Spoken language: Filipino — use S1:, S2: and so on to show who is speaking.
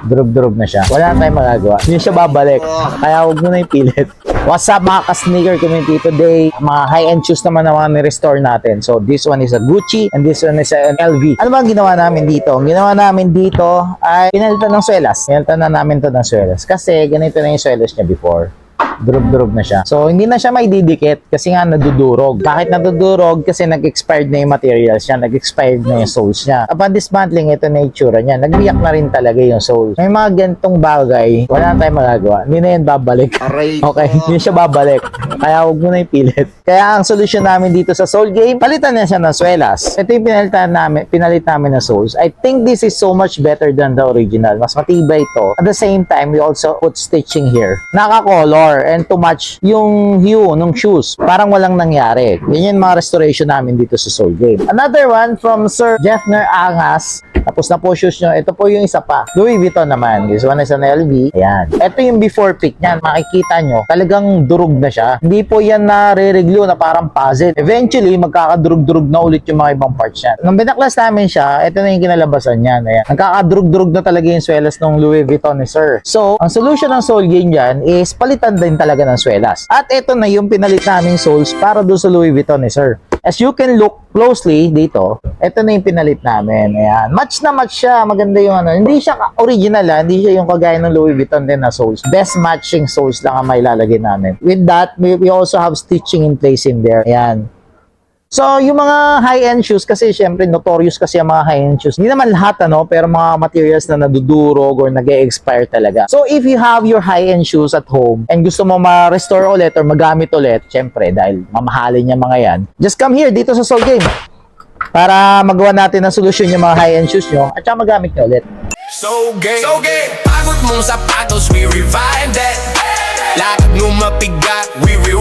S1: Durog-durog na siya. Wala na tayong magagawa. Hindi siya babalik. Kaya huwag mo na ipilit. What's up mga ka-sneaker community today? Mga high-end shoes naman na mga ni-restore natin. So this one is a Gucci and this one is a LV. Ano ba ang ginawa namin dito? Ang ginawa namin dito ay pinalitan ng swelas. Pinalitan na namin to ng swelas. Kasi ganito na yung swelas niya before. Durog-durog na siya. So, hindi na siya may didikit kasi nga nadudurog. Bakit nadudurog? Kasi nag-expired na yung materials niya, nag-expired na yung soles niya. Upon dismantling, ito na yung itsura niya. Nagbiyak na rin talaga yung soles. May mga ganitong bagay, wala na tayong magagawa. Hindi na yan babalik. Okay, hindi siya babalik. Kaya huwag mo na ipilit. Kaya ang solusyon namin dito sa sole game, palitan na siya ng swelas. Ito yung pinalit namin ng soles. I think this is so much better than the original. Mas matibay ito. At the same time, we also put stitching here. Naka-color and to match yung hue ng shoes. Parang walang nangyari. Yan yung mga restoration namin dito sa sole game. Another one from Sir Jeffner Angas. Tapos na po shoes nyo. Ito po yung isa pa. Louis Vuitton naman. This one is an LV. Ayan. Ito yung before pick niyan. Makikita nyo. Talagang durog na siya. Hindi po yan na re-review na parang puzzle. Eventually, magkakadurog-durog na ulit yung mga ibang parts niyan. Nung binaklas namin siya, ito na yung kinalabasan niyan. Ayan. Nagkakadurog-durog na talaga yung swelas ng Louis Vuitton ni Sir. So, ang solution ng sole game dyan is palitan din talaga ng swelas. At ito na yung pinalit naming soles para doon sa Louis Vuitton ni Sir. As you can look closely dito, ito na yung pinalit namin. Ayan. Match na match siya. Maganda yung ano. Hindi siya original hindi siya yung kagaya ng Louis Vuitton din na soles. Best matching soles lang ang may lalagay namin. With that, we also have stitching in place in there. Ayan. So, yung mga high-end shoes, kasi syempre notorious kasi ang mga high-end shoes. Hindi naman lahat, pero mga materials na nadudurog or nag-e-expire talaga. So, if you have your high-end shoes at home and gusto mo ma-restore ulit or magamit ulit, syempre, dahil mamahalin niya mga yan, just come here dito sa Sole Game para magawa natin ng solusyon yung mga high-end shoes nyo at saka magamit nyo ulit.
S2: So gay, pagod mong sapatos, we revive that. Lahat ng mapigat, we revive